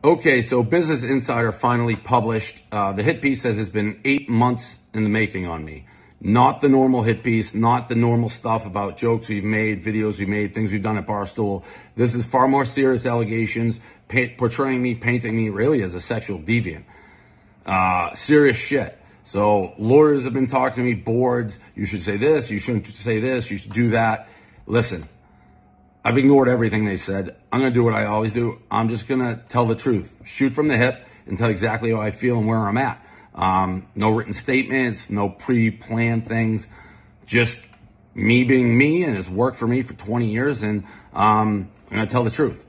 Okay, so Business Insider finally published. The hit piece says it's been 8 months in the making on me. Not the normal hit piece, not the normal stuff about jokes we've made, videos we've made, things we've done at Barstool. This is far more serious allegations, portraying me, painting me really as a sexual deviant. Serious shit. So lawyers have been talking to me, boards, you should say this, you shouldn't say this, you should do that. Listen. I've ignored everything they said. I'm going to do what I always do. I'm just going to tell the truth. Shoot from the hip and tell exactly how I feel and where I'm at. No written statements, no pre-planned things. Just me being me, and it's worked for me for 20 years, and I'm going to tell the truth.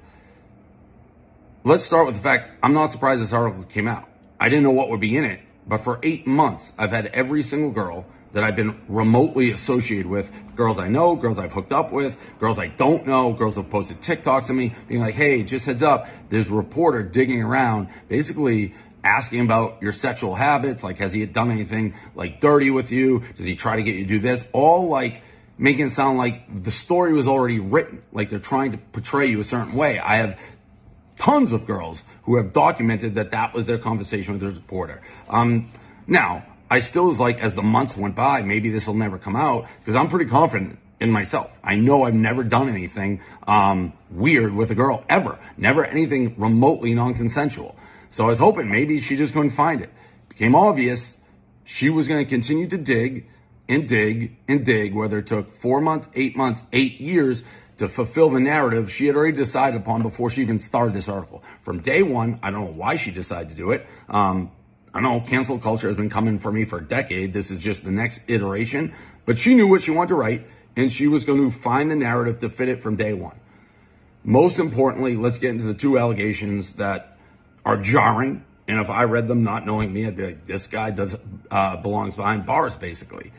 Let's start with the fact I'm not surprised this article came out. I didn't know what would be in it, but for 8 months, I've had every single girl that I've been remotely associated with, girls I know, girls I've hooked up with, girls I don't know, girls who've posted TikToks of me, being like, hey, just heads up, there's a reporter digging around, basically asking about your sexual habits, like, has he done anything, like, dirty with you? Does he try to get you to do this? All, like, making it sound like the story was already written, like they're trying to portray you a certain way. I have tons of girls who have documented that that was their conversation with their reporter. Now, I still was like, as the months went by, maybe this will never come out, because I'm pretty confident in myself. I know I've never done anything weird with a girl, ever. Never anything remotely non-consensual. So I was hoping maybe she just couldn't find it. Became obvious she was going to continue to dig and dig and dig, whether it took 4 months, 8 months, 8 years to fulfill the narrative she had already decided upon before she even started this article. From day one, I don't know why she decided to do it. I know cancel culture has been coming for me for a decade. This is just the next iteration. But she knew what she wanted to write, and she was going to find the narrative to fit it from day one. Most importantly, let's get into the 2 allegations that are jarring. And if I read them not knowing me, I'd be like, this guy belongs behind bars, basically.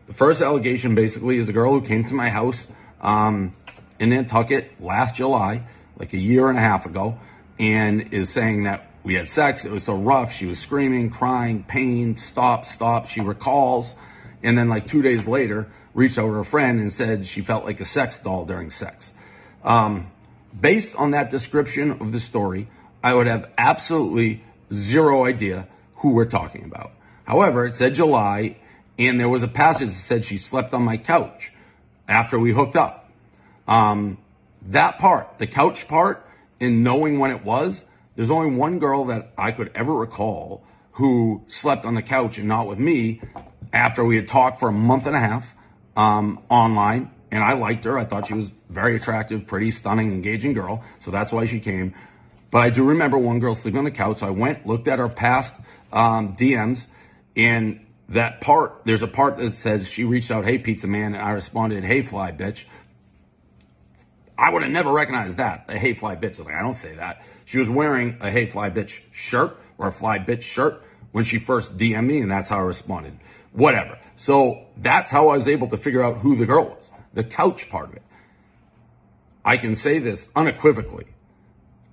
The first allegation basically is a girl who came to my house in Nantucket last July, like a year and a half ago, and is saying that we had sex. It was so rough. She was screaming, crying, pain, stop, stop. She recalls. And then like 2 days later, reached out to her friend and said she felt like a sex doll during sex. Based on that description of the story, I would have absolutely zero idea who we're talking about. However, it said July, and there was a passage that said she slept on my couch after we hooked up. That part, the couch part, and knowing when it was, there's only one girl that I could ever recall who slept on the couch and not with me after we had talked for a month and a half online, and I liked her. I thought she was very attractive, pretty, stunning, engaging girl, so that's why she came. But I do remember one girl sleeping on the couch, so I went, looked at her past DMs, and that part, there's a part that says she reached out, hey, pizza man, and I responded, hey, fly bitch. I would have never recognized that, a hey fly bitch. Like, I don't say that. She was wearing a hey fly bitch shirt or a fly bitch shirt when she first DM'd me, and that's how I responded. Whatever. So that's how I was able to figure out who the girl was, the couch part of it. I can say this unequivocally.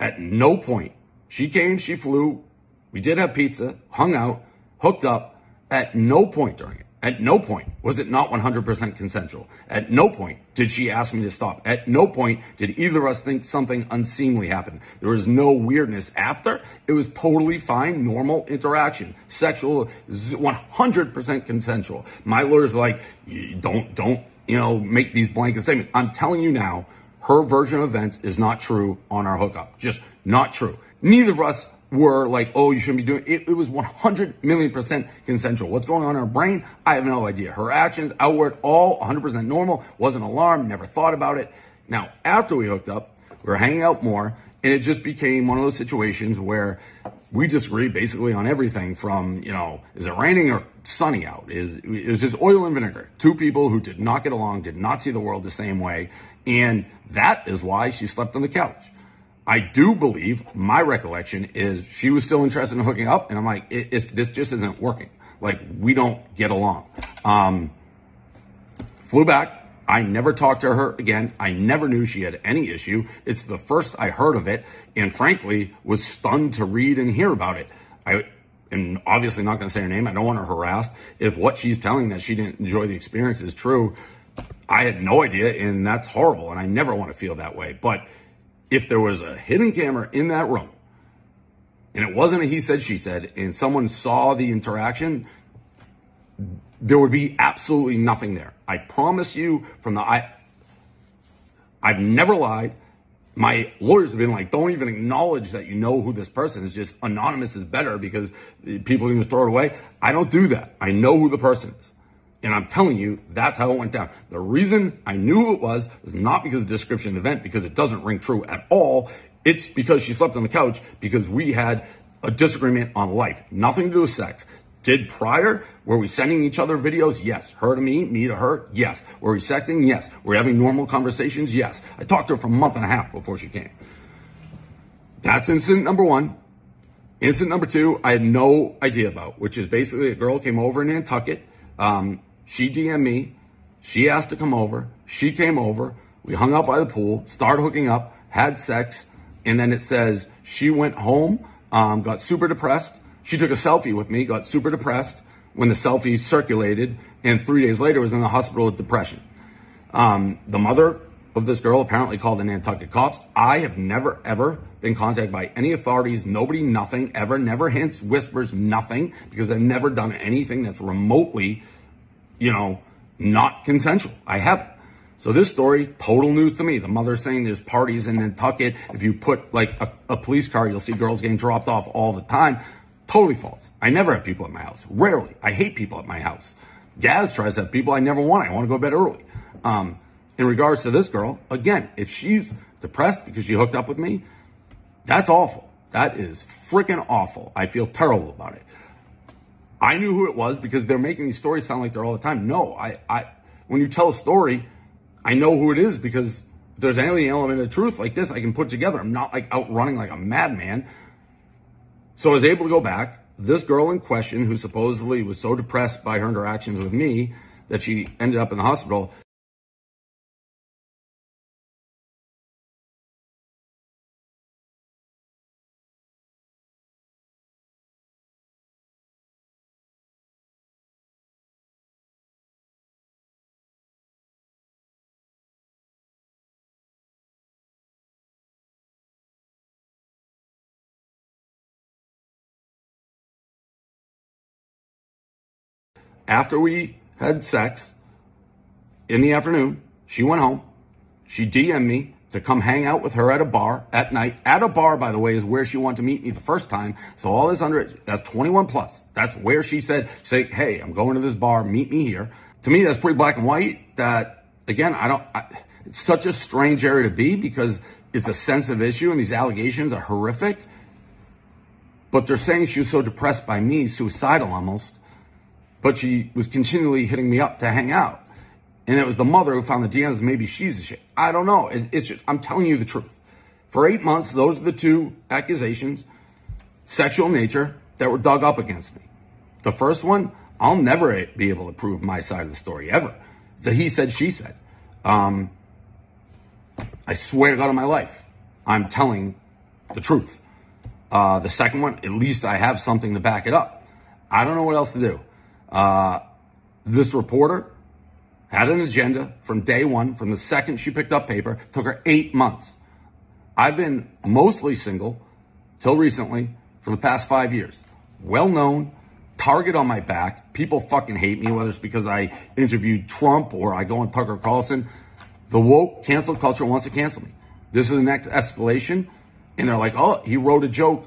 At no point, she came, she flew, we did have pizza, hung out, hooked up. At no point during it, at no point was it not 100% consensual. At no point did she ask me to stop. At no point did either of us think something unseemly happened. There was no weirdness after. It was totally fine, normal interaction, sexual, 100% consensual. My lawyer's like, don't, make these blanket statements. I'm telling you now, her version of events is not true on our hookup. Just not true. Neither of us were like, oh, you shouldn't be doing it. It was 100 million% consensual. What's going on in her brain? I have no idea. Her actions, outward, all 100% normal. Wasn't alarmed, never thought about it. Now, after we hooked up, we were hanging out more, and it just became one of those situations where we disagreed basically on everything from, is it raining or sunny out? It was just oil and vinegar. 2 people who did not get along, did not see the world the same way, and that is why she slept on the couch. I do believe, my recollection is she was still interested in hooking up, and I'm like, this just isn't working. Like, we don't get along. Flew back. I never talked to her again. I never knew she had any issue. It's the first I heard of it, and frankly, was stunned to read and hear about it. I am obviously not going to say her name. I don't want her harassed. If what she's telling that she didn't enjoy the experience is true, I had no idea, and that's horrible, and I never want to feel that way. But if there was a hidden camera in that room, and it wasn't a he said, she said, and someone saw the interaction, there would be absolutely nothing there. I promise you I've never lied. My lawyers have been like, don't even acknowledge that you know who this person is. Just anonymous is better because people can just throw it away. I don't do that. I know who the person is. And I'm telling you, that's how it went down. The reason I knew who it was not because of the description of the event, because it doesn't ring true at all. It's because she slept on the couch because we had a disagreement on life. Nothing to do with sex. Did prior, were we sending each other videos? Yes. Her to me to her? Yes. Were we sexting? Yes. Were we having normal conversations? Yes. I talked to her for a month and a half before she came. That's incident number one. Incident number two, I had no idea about, which is basically a girl came over in Nantucket. She DM'd me. She asked to come over. She came over. We hung out by the pool, started hooking up, had sex, and then it says she went home, got super depressed. She took a selfie with me, got super depressed when the selfie circulated, and 3 days later was in the hospital with depression. The mother of this girl apparently called the Nantucket cops. I have never, ever been contacted by any authorities, nobody, nothing, ever, never hints, whispers, nothing, because I've never done anything that's remotely, not consensual. I haven't. So this story, total news to me. The mother's saying there's parties in Nantucket. If you put like a police car, you'll see girls getting dropped off all the time. Totally false. I never have people at my house. Rarely. I hate people at my house. Gaz tries to have people I never want. I want to go to bed early. In regards to this girl, again, if she's depressed because she hooked up with me, that's awful. That is freaking awful. I feel terrible about it. I knew who it was because they're making these stories sound like they're all the time. No, when you tell a story, I know who it is because if there's any element of truth like this, I can put together. I'm not like out running like a madman. So I was able to go back. This girl in question, who supposedly was so depressed by her interactions with me that she ended up in the hospital. After we had sex in the afternoon, she went home. She DM'd me to come hang out with her at a bar at night. At a bar, by the way, is where she wanted to meet me the first time. So all this that's 21 plus. That's where she said, hey, I'm going to this bar, meet me here. To me, that's pretty black and white. That, again, it's such a strange area to be because it's a sensitive issue and these allegations are horrific. But they're saying she was so depressed by me, suicidal almost. But she was continually hitting me up to hang out. And it was the mother who found the DMs. Maybe she's a shit. I don't know. It's just, I'm telling you the truth. For 8 months, those are the two accusations, sexual nature, that were dug up against me. The first one, I'll never be able to prove my side of the story, ever. The he said, she said. I swear to God on my life, I'm telling the truth. The second one, at least I have something to back it up. I don't know what else to do. This reporter had an agenda from day one, from the second she picked up paper. Took her 8 months. I've been mostly single till recently for the past 5 years. Well known, target on my back. People fucking hate me, whether it's because I interviewed Trump or I go on Tucker Carlson. The woke cancel culture wants to cancel me. This is the next escalation. And they're like, oh, he wrote a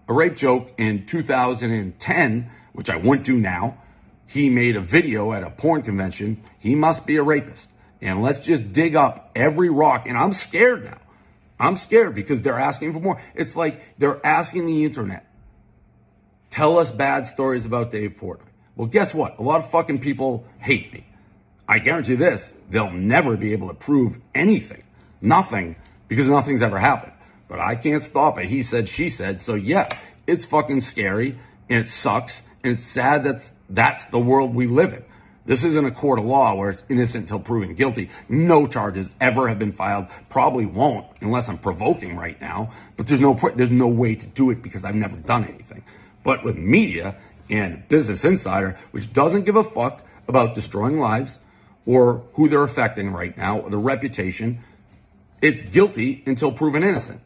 rape joke in 2010, which I wouldn't do now. He made a video at a porn convention. He must be a rapist. And let's just dig up every rock. And I'm scared now. I'm scared because they're asking for more. It's like they're asking the internet, tell us bad stories about Dave Portnoy. Well, guess what? A lot of fucking people hate me. I guarantee this, they'll never be able to prove anything. Nothing, because nothing's ever happened. But I can't stop it. He said, she said. So yeah, it's fucking scary and it sucks. And it's sad that's the world we live in. This isn't a court of law where it's innocent until proven guilty. No charges ever have been filed. Probably won't unless I'm provoking right now. But there's no way to do it because I've never done anything. But with media and Business Insider, which doesn't give a fuck about destroying lives or who they're affecting right now or the reputation, it's guilty until proven innocent.